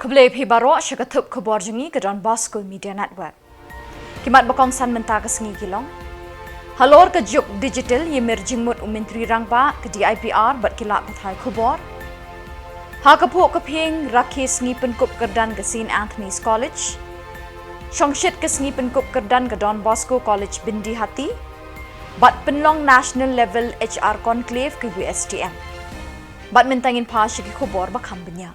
Khubor baro shakathup Khuborjylla ke donbosco media network. Kimat bakong san menta ke sengi kilong. Halor ke juk digital yemir jingmut menteri rangba ke DIPR bat kilak pathai Khubor. Ha kapuk kaping rakhi sengi penkup kerdan ke St. Anthony's College. Shongshit ke sengi penkup kerdan ke donbosco College Bindi Hati. Bat penlong national level HR conclave ke USTM. Bat mentangin pa shiki Khubor bakam benya.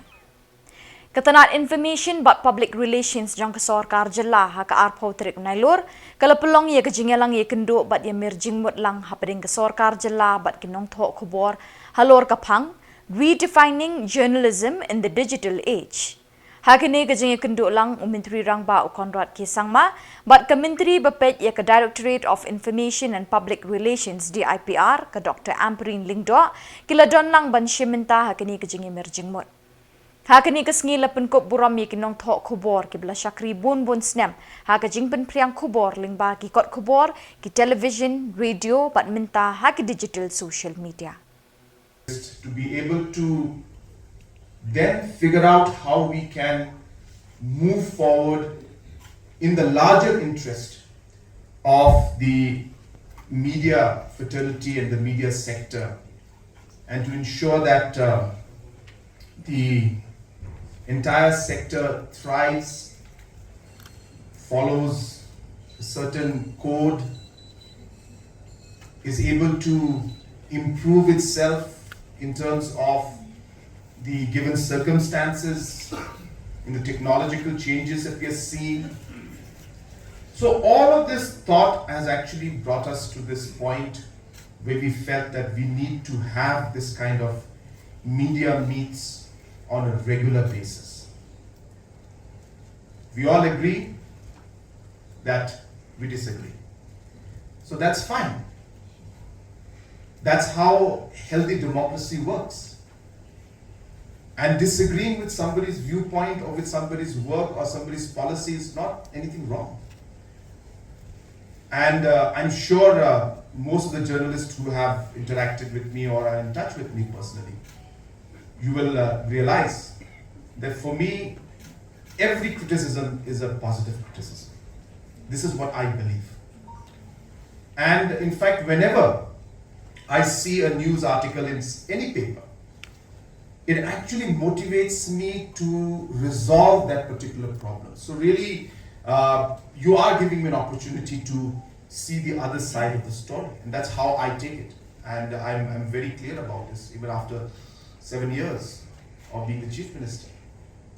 Ketanat information bat public relations jong kesorkar Jylla ha ka arpau terik Nailur kala pelong ye kejingelang ye kendo bat ye mirjingmut lang hapading kesorkar Jylla bat kinong thok Khubor halor kapang redefining journalism in the digital age. Ha kini kejing ye kendo lang menteri rangba ukonrat ki sangma bat ke menteri Peit ye ke Directorate of Information and Public Relations DIPR ke Dr. Amperin Lingdo kila don lang ban shimenta ha kini kejing ye mirjingmut. Hakani kesengi lepen kop buram ye kinong thok Khubor ki bela syakri bun snem ha ka jingpen priang Khubor lingba ki kot Khubor ki television radio bat minta ha ki digital social media to be able to then figure out how we can move forward in the larger interest of the media fraternity and the media sector, and to ensure that the entire sector thrives, follows a certain code, is able to improve itself in terms of the given circumstances, in the technological changes that we are seeing. So all of this thought has actually brought us to this point where we felt that we need to have this kind of media meets on a regular basis. We all agree that we disagree. So that's fine. That's how healthy democracy works. And disagreeing with somebody's viewpoint or with somebody's work or somebody's policy is not anything wrong. And I'm sure most of the journalists who have interacted with me or are in touch with me personally, you will realize that for me, every criticism is a positive criticism. This is what I believe. And in fact, whenever I see a news article in any paper, it actually motivates me to resolve that particular problem. So really, you are giving me an opportunity to see the other side of the story. And that's how I take it. And I'm very clear about this, even after 7 years of being the Chief Minister,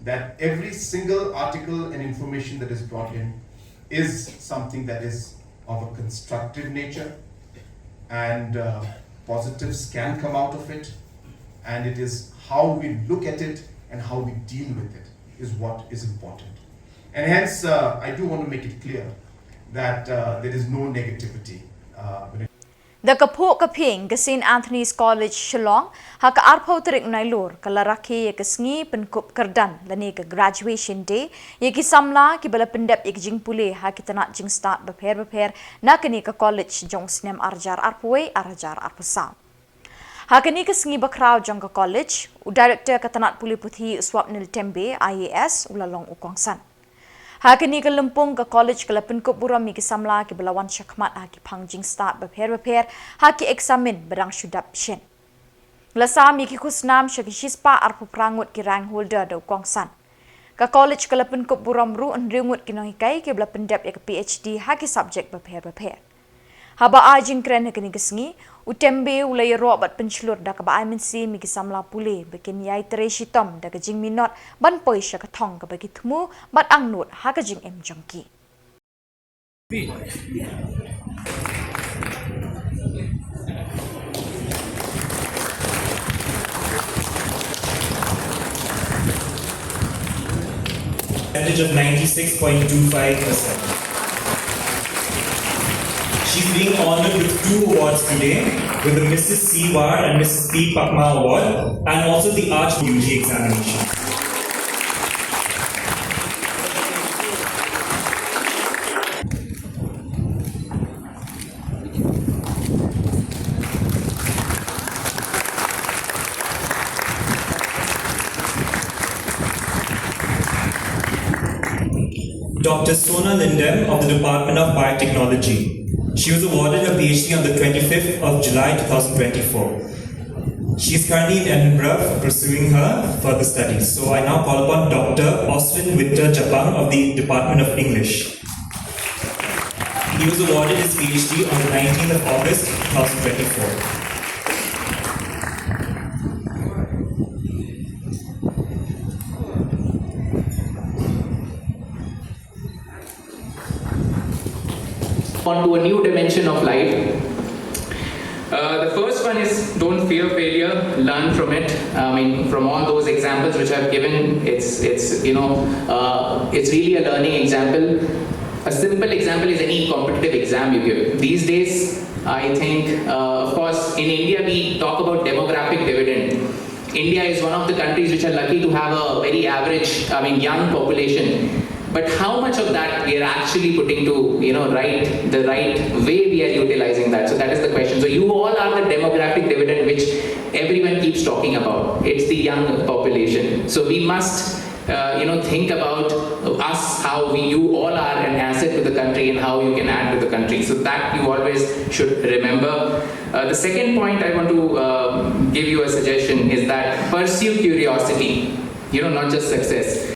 that every single article and information that is brought in is something that is of a constructive nature, and positives can come out of it, and it is how we look at it and how we deal with it is what is important. And hence, I do want to make it clear that there is no negativity when it The kapuk kaping ke St. Anthony's College Shillong ha ka arpau terik Nailur kala rakhi ye ke sengi penkup kerdan lani ke graduation day ye ki Samla ki bala pendep ye ke jing pule ha ki tanak jing start beper na kini ke college jong snem arjar arpuai arjar arpasam. Ha kini ke sengi bakrau jong ke college u director ke tanak pule puthi Swapnil Tembe IAS ulalong ukongsan. Ha kini ke lempung ke college ke lapen kup buram mi ke Samla ke belawan syakmat ha ki pangjing start beper ha ki eksamen berang syudap shen. Lasa mi ki kusnam syaki shispa arpu prangut ki rank holder da ukongsan. Ke college ke lapen kup buram ru nringut ki nohikai ke belapen dep ya ke PhD ha ki subjek beper. Haba ajing kren ha kini ke sengi utembe ulai ro bat penchlur da ke ba MNC mi ki Samla pule bekin yai tereshi tom da ke jing minot ban poi sya ke thong ke bagi thmu bat angnut ha ke jing em jongki. Percentage of 96.25%. She's being honored with 2 awards today, with the Mrs. C. Ward and Mrs. P. Pakma Award, and also the Arch UG examination. Dr. Sona Lindem of the Department of Biotechnology. She was awarded her PhD on the 25th of July 2024. She is currently in Edinburgh pursuing her further studies. So I now call upon Dr. Oswin Victor Japang of the Department of English. He was awarded his PhD on the 19th of August 2024. Onto a new dimension of life. The first one is don't fear failure, learn from it. I mean, from all those examples which I've given, it's really a learning example. A simple example is any competitive exam you give. These days, I think, of course, in India we talk about demographic dividend. India is one of the countries which are lucky to have a very average, young population. But how much of that we are actually putting to, the right way we are utilizing that? So that is the question. So you all are the demographic dividend which everyone keeps talking about. It's the young population. So we must, think about us, how you all are an asset to the country and how you can add to the country. So that you always should remember. The second point I want to give you a suggestion is that pursue curiosity, not just success.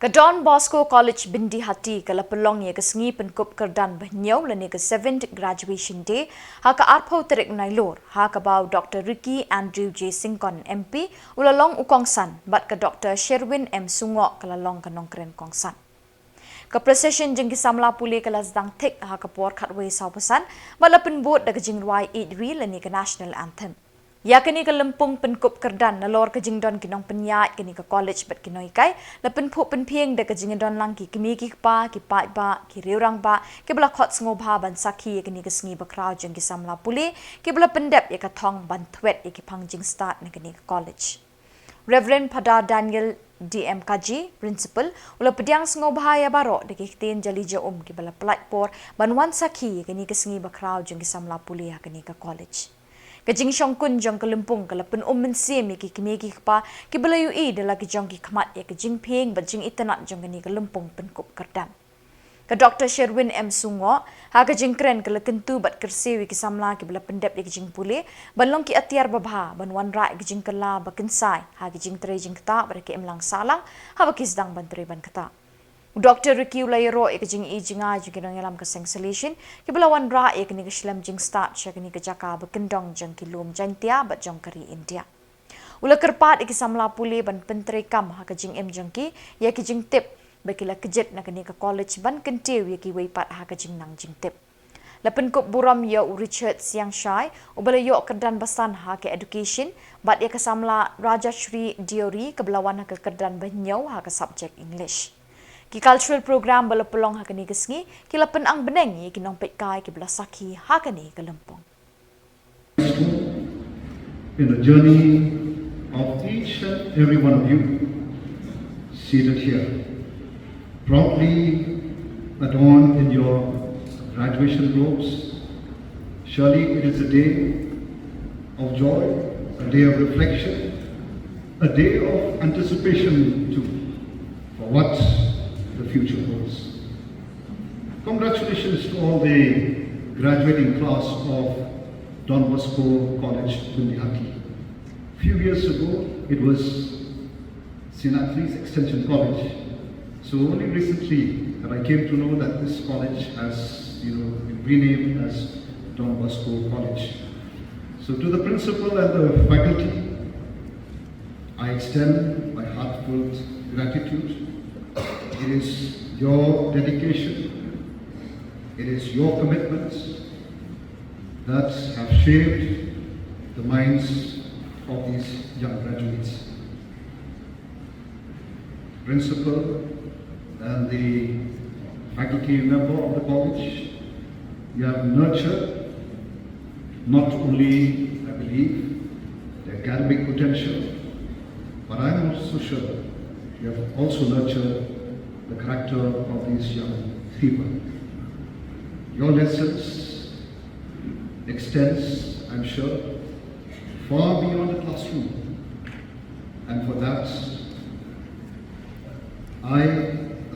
Ka Don Bosco College Bindi Hati ka lapelong ye ka sengi penkup kerdan behnyaw lani ka 7th graduation day ha ka arpau terik Nailur ha ka bau Dr. Ricky Andrew J. Singkon MP ulalong ukongsan bat ka Dr. Sherwin M. Sungok ka lalong ka nongkren kongsan. Ka procession jengki Samla puli ka lasdang tik ha ka por khatway saupasan malapin bot da ka jingwai 8 wi lani ka national anthem. Ya kini ka lempung penkup kerdan nalor ka jingdon kinong penyat kini ka college bat kinoi kai la penpu penpieng da ka jingdon lang ki kimi ki pa ki pai ba ki reurang ba ki bla khot ngobha ban sakhi kini ka sngi ba crowd jeng ki Samla puli ki bla pendep ya ka thong ban thwet ya ki phangjing start na kini ka college. Reverend Pada Daniel DM Kaji, Principal, ula pediang ngobha ya baro da ki tin jali ja ki bla platform ban wan sakhi kini ka sngi ba crowd jeng ki Samla puli ya kini ka college. Kajing Shongkun jong kalimpung kalapun mensim ki kimiki pa ki belayu dala ki jong ki khamat ya kajing ping bajing itanat jong ni kalimpung penkup kerdam. Ka Dr. Sherwin M. Sungo ha kajing kren kalakentu bat kersewi ki Samla ki bela pendep ya kajing pule balong ki atiar babha ban wan ra kajing kala bakensai ha kajing tre jing kata bar ki emlang salang ha bakis dang ban tre ban kata. Dr. Ricky Ulayro ikajing ijinga jingkinong yalam ka selection ki belawan ra ikani ka shlam jing start sya kani ka jaka bekendong jang ki lum jantia bat jong kari India. Ula kerpat iki Samla puli ban pentre kam ha ka jing em jangki ya ki jing tip bakila kejet na kani ka college ban kentiu ya ki weipat ha ka jing nang jing tip. Lapen kop buram ya Richard Siang Shai ubala yo kerdan basan ha ke education bat ya ka Samla Raja Shri Diori ke belawan ha ka kerdan benyau ha ka subject English. Ki cultural program bala pelong ha kani kesngi ki lapen ang beneng ye kinong Peit kai ki bala sakhi ha kani ke lempong. In the journey of each and every one of you seated here, proudly adorned in your graduation robes, surely it is a day of joy, a day of reflection, a day of anticipation too for what the future holds. Congratulations to all the graduating class of Don Bosco College, Bundihati. A few years ago, it was Sinatli's Extension College. So only recently that I came to know that this college has, been renamed as Don Bosco College. So to the principal and the faculty, I extend my heartfelt gratitude. It is your dedication, it is your commitments that have shaped the minds of these young graduates. Principal and the faculty member of the college, you have nurtured not only, I believe, the academic potential, but I'm also sure you have also nurtured the character of these young people. Your lessons extends, I'm sure, far beyond the classroom. And for that, I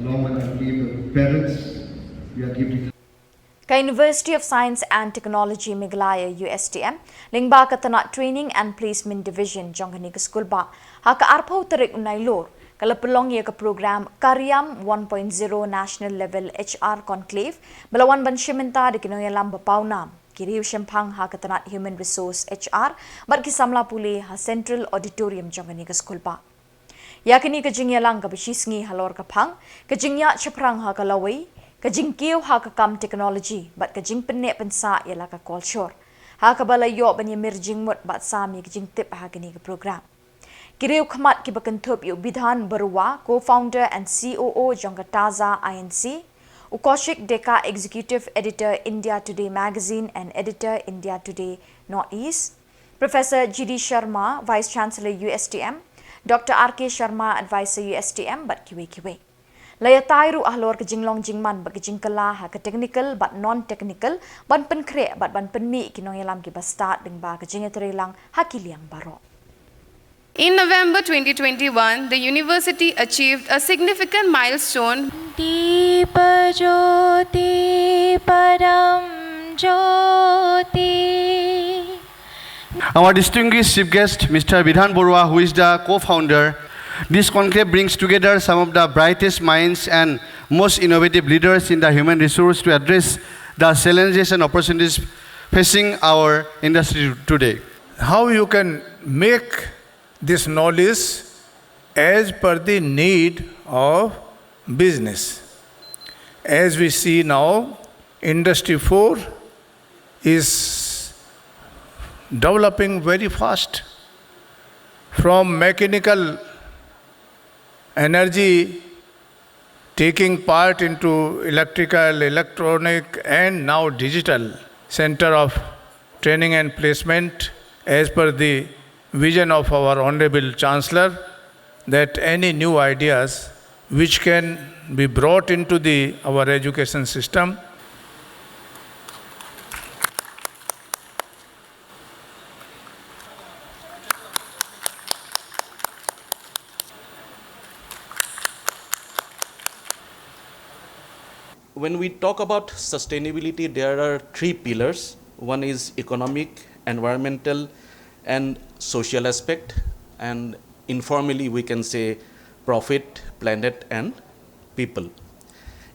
along with, I believe, the parents, we are deeply. Ka University of Science and Technology Meghalaya USTM lingba katana Training and Placement Division jongani ke school ba haka arpau tarik Nailur kalapulong ye ka program Karyam 1.0 National Level HR Conclave balawan banshimenta de kinoyalam bapaunam kiriu shempang ha katana Human Resource HR bar ki Samla puli ha Central Auditorium jongani ke school ba yakini ka jingya lang ka bishisngi halor ka phang ka jingya chaprang ha kalawai Kajing kiw ha ka kam technology, but kajing penne pensa yala ka culture. Ha ka bala yo banya mirjing mut bat sami kajing tip ha kini ka program. Kiriw khamat ki bakantup yu Bidhan Barua, co-founder and COO Jongga Taza INC, Ukoshik Deka Executive Editor India Today Magazine and Editor India Today Northeast, Professor GD Sharma, Vice Chancellor USTM, Dr. RK Sharma, Advisor USTM, but kiwe. Laya tairu ahlor ke jinglong jingman bagi jingkala ha ke technical but non-technical ban pen kre but ban pen mi kinong yalam ki bastart ding ba ke jingetrelang hakiliang baro. In November 2021, the university achieved a significant milestone. Deepa Jyoti Param Jyoti. Our distinguished chief guest, Mr. Bidhan Barua, who is the co-founder. This conclave brings together some of the brightest minds and most innovative leaders in the human resource to address the challenges and opportunities facing our industry today. How you can make this knowledge as per the need of business. As we see now, Industry 4 is developing very fast. From mechanical energy taking part into electrical, electronic and now digital center of training and placement as per the vision of our Honorable Chancellor, that any new ideas which can be brought into our education system when we talk about sustainability, there are three pillars. One is economic, environmental, and social aspect. And informally, we can say profit, planet, and people.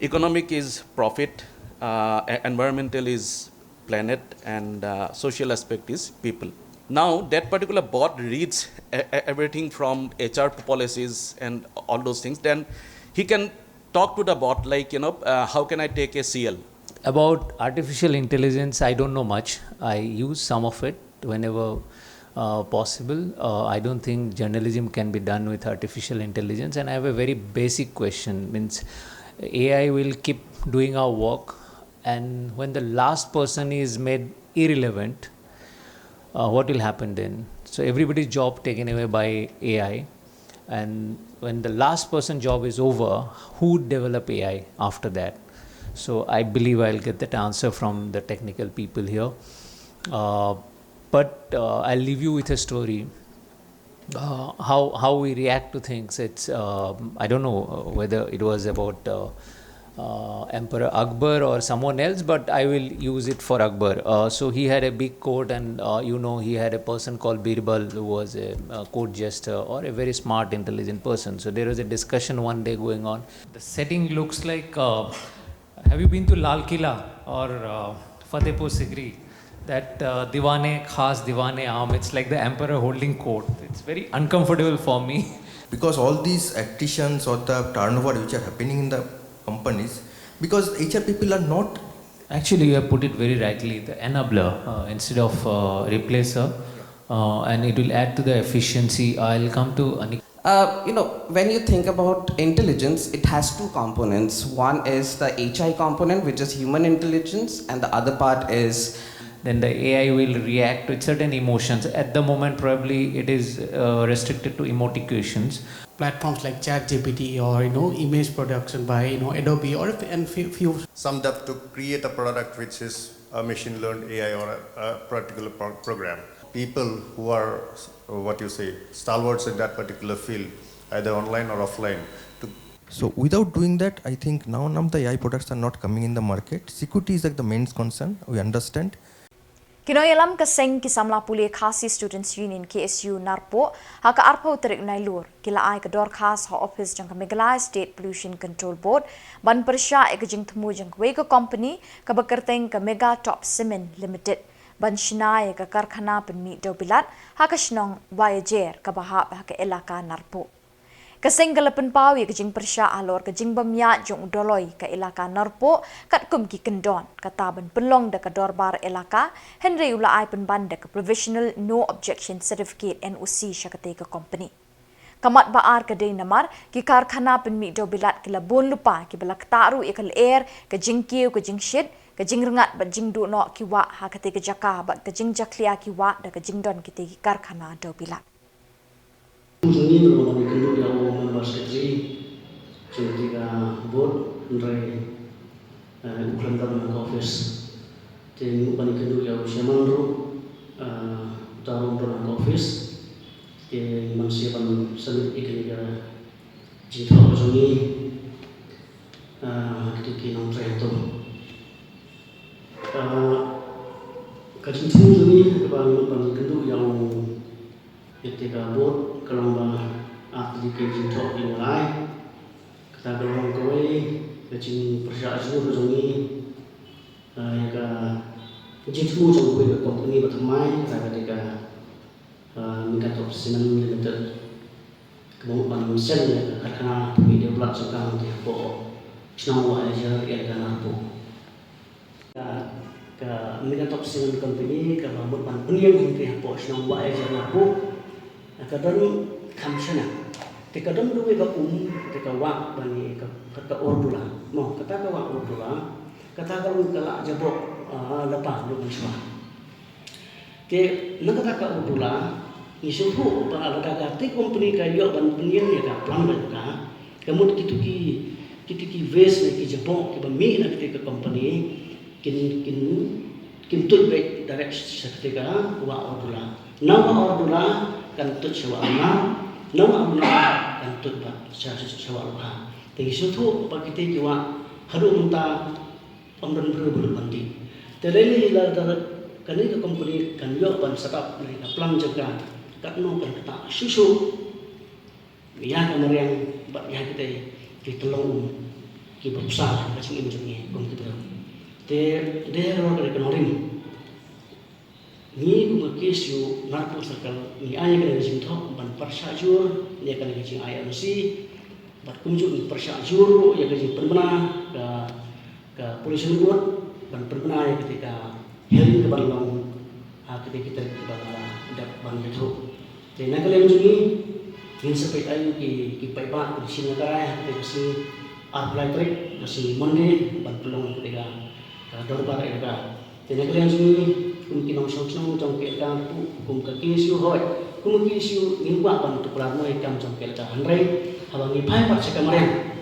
Economic is profit, environmental is planet, and social aspect is people. Now, that particular bot reads everything from HR policies and all those things. Then he can talk to the bot like, how can I take a CL? About artificial intelligence, I don't know much. I use some of it whenever possible. I don't think journalism can be done with artificial intelligence. And I have a very basic question. Means AI will keep doing our work, and when the last person is made irrelevant, what will happen then? So everybody's job taken away by AI. And when the last person job is over, who would develop AI after that? So I believe I'll get that answer from the technical people here. But I'll leave you with a story. How we react to things. It's I don't know whether it was about Emperor Akbar or someone else, but I will use it for Akbar. So he had a big court, and he had a person called Birbal who was a court jester or a very smart, intelligent person. So there was a discussion one day going on. The setting looks like, have you been to Lal Killa or Fatehpur Sikri? That Diwane Khas, Diwane Aam, it's like the emperor holding court. It's very uncomfortable for me. Because all these acquisitions or the turnover which are happening in the companies, because HR people are not. Actually, you have put it very rightly, the enabler instead of replacer, and it will add to the efficiency. I'll come to Anik. When you think about intelligence, it has two components. One is the HI component, which is human intelligence, and the other part is. Then the AI will react to certain emotions. At the moment, probably it is restricted to emoticons. Platforms like ChatGPT or image production by Adobe or and few. Summed up to create a product which is a machine learned AI or a particular program. People who are stalwarts in that particular field, either online or offline. So without doing that, I think now the AI products are not coming in the market. Security is like the main concern, we understand. Kinoyalam kaseng ki Samla Pule Khasi Students Union KSU Narpo haka arpau terik Nailur kila ai ke dor khas ha office jang Meghalaya State Pollution Control Board ban persya ek jing temu jang wega company ka bekerteng ke Mega Top Cement Limited ban shinai ke karkhana penmi dobilat haka Shillong wajer ka bahap haka elaka Narpo kaseng galapan pau ye kejing persya alor kejing bamya jong doloi ke elaka Narpo kat kum ki kendon kata ban penlong de ke dorbar elaka Henry ulai penban de ke provisional no objection certificate NOC syakate ke company kamat baar ke dei namar ki karkhana penmi dobilat ke labon lupa ki belak taru ekal air kejing kiu kejing shit kejing rengat ban jing du no ki wa ha kate ke jaka ba kejing jaklia ki wa de kejing don kite ki karkhana dobilat ini merupakan kenduk yang membahas kecil ketika board dari ukuran government office dan merupakan kenduk yang siamanru taruh government office yang mensiapkan summit ikan jika ini ketika nongkrong itu kecil ini merupakan kenduk yang ketika board kalau after dikejing talk yang lain kita dorong kowe kejing persyaratan rezongi yang kejing semua jauh kowe company bertemai ketika Mega Top Cement Limited kemudian mesin yang karena media plat sekarang dia bawa senang wajar yang karena apa ke Mega Top Cement Company ke kemudian penyiang yang bawa senang wajar apa kadang kamshana kadang dua ka teka wak bani ka ordula mo kata ka wak ordula kata kalau kala jabok lepas lu menswa ke nakata ka ordula isu tu ba ada ti company ka yo ban penyen ya ka plan ka kemudian kitu ki vest na ki jabok ki ba mi na ka company kin tut baik direct seketika wak ordula nama ordula kan tut sewa amal, nama amal kan tut ba sewa luha. Tapi suatu bagi kita juga harus minta pemberian berbulu mandi. Terlebih dalam kini ke company kan yo ban sebab mereka plan jaga kan no kan kita susu. Ya kemudian bagi kita tolong kita berusaha macam ini macam ni kita. Dia orang dari kenorin. Ni kuma kesu narko sakal ni ayah kena jing thok ban persajur ni kena jing IMC bat kunjuk ni persajur ya kena penbena ke polisi buat ban penbena ya ketika hearing ke balong ketika kita dak ban itu jadi nak kalian jing ni sampai ayu ki paipa di sini negara ketika si arbitrik si monde ban pelong ketika dorbar ega jadi kalian jing mungkin orang song trong kek kam kum ka kisu hoi kum kisu ingwa ban tu pra moi kam trong kek ta hanrei habangi pai pat sekamarian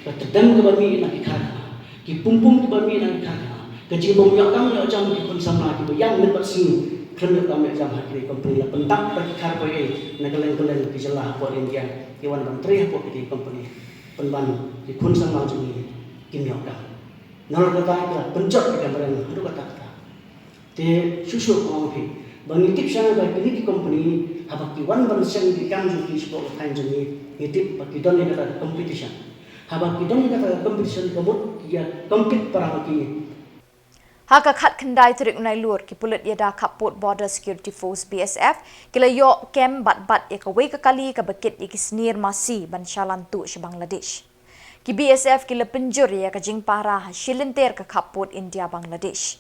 ka tedang ke bami nak ikhara ki pumpum ke bami nak ikhara ke jibong yo kam yo jam ki kon samla ki yang men patsi krem yo kam jam hakri company la pentak pa ikhar ko e na kalen ki Jylla po India ki wan menteri po ki company penban ki kun samla jumi kim yo kam nol kata kita pencet kita barang itu kata kita. Te susu kongki bagi tip sana bagi ini company apa kiwan bersen di kamju di sekolah kain jenis itu bagi doni kata competition. Apa doni kata competition kemud dia compete para bagi. Haka khat kendai terik Nailur ki pulut yada Khubor Border Security Force BSF kila yo kem bat ya kawai kali ka bekit iki snir masi ban shalantu se Bangladesh. Ki BSF kila penjur ya kajing parah shilinter ke Khubor India Bangladesh.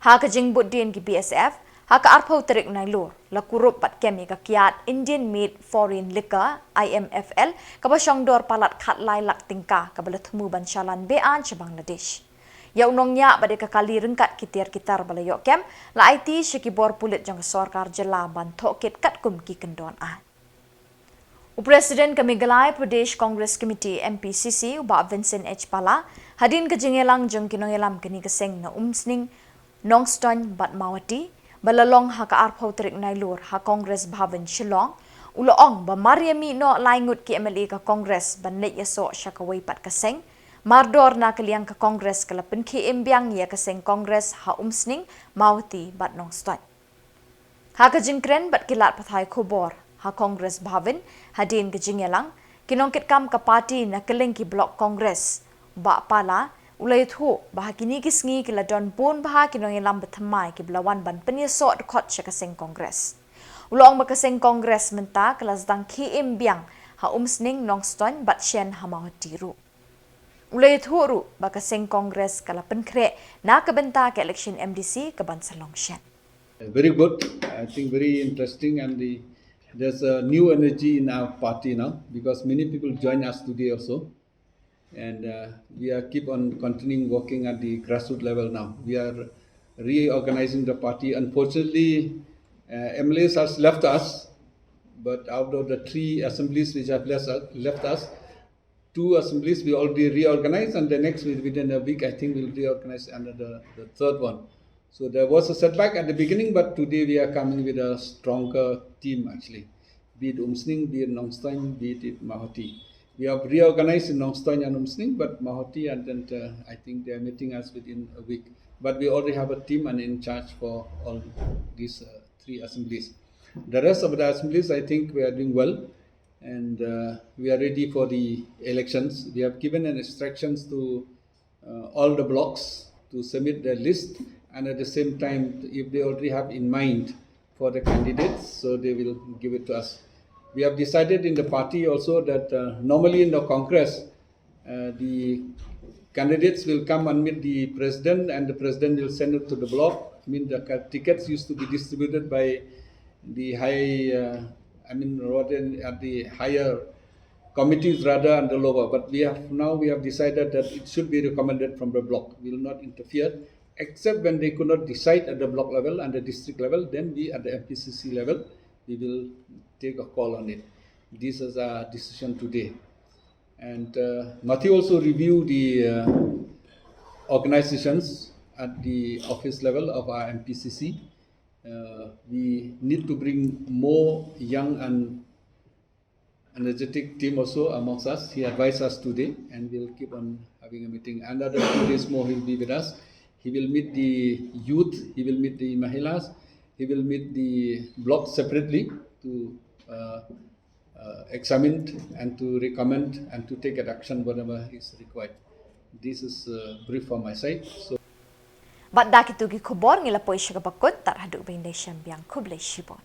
Ha kajing budin ki BSF ha ka arpau terik Nailur la kurup pat kemi ka kiat Indian Made Foreign Liquor IMFL ka basyong dor palat khat lai lak tingka ka balatmu ban shalan bean se Bangladesh. Ya unongnya pada kali rengkat kitar balayok kem la IT Khubor pulit jang sarkar Jylla ban thokit kat kum ki kendon a. Presiden ke Meghalaya Pradesh Congress Committee MPCC Uba Vincent H. Pala hadin ke jengelang jeng kinongelam kini keseng na umsning nongston bat mawati balalong ha ka arpau terik Nailur ha Congress Bhavan Shillong Uloong ba Mariami no laingut ki MLA ka Congress ban net yaso syakaway pat kaseng. Mardor na kaliang ka Congress kalapin ki imbiang ya kaseng Congress ha umsning mauti bat nong stoy. Ha ka jingkren bat kilat pathai Khubor ha Congress bhavin hadin ka jingyalang kinongkit kam ka party na keling ki block Congress ba pala ulay thu bah kinigis ngi kila don pun bah kinongilam bethamai ki blawan ban penyaso dekot sya kaseng Congress. Ulong ba kaseng Congress menta kelas dang ki imbiang ha umsning nong stoy bat syen ha mauti ru. Ulay thuru baka sing Congress kala penkre na kabenta ke election MDC ke Bansalong Shen. Very good. I think very interesting, and there's a new energy in our party now because many people join us today also, and we are keep on continuing working at the grassroots level now. We are reorganizing the party. Unfortunately, MLAs has left us, but out of the 3 assemblies which have left us, 2 assemblies we already reorganized, and the next within a week I think we'll reorganize another the 3rd one. So there was a setback at the beginning, but today we are coming with a stronger team actually. Be it Umsning, be it Nongstoin, be it Mahoti. We have reorganized in Nongstoin and Umsning, but Mahoti and then I think they are meeting us within a week. But we already have a team and in charge for all these 3 assemblies. The rest of the assemblies I think we are doing well. And we are ready for the elections. We have given an instructions to all the blocks to submit their list, and at the same time, if they already have in mind for the candidates, so they will give it to us. We have decided in the party also that normally in the Congress, the candidates will come and meet the president, and the president will send it to the block. I mean, the tickets used to be distributed by the high. Rather at the higher committees rather and the lower. But we have decided that it should be recommended from the block. We will not interfere, except when they could not decide at the block level and the district level. Then we at the MPCC level, we will take a call on it. This is our decision today. And Matthew also reviewed the organizations at the office level of our MPCC. We need to bring more young and energetic team also amongst us. He advised us today, and we'll keep on having a meeting. Another 2 days more he'll be with us. He will meet the youth, he will meet the Mahilas, he will meet the blocks separately to examine and to recommend and to take action whatever is required. This is brief from my side. So. Bat dak itu gi Khubor ngila poi syagabakut tar haduk bindai syambiang kublai shibon.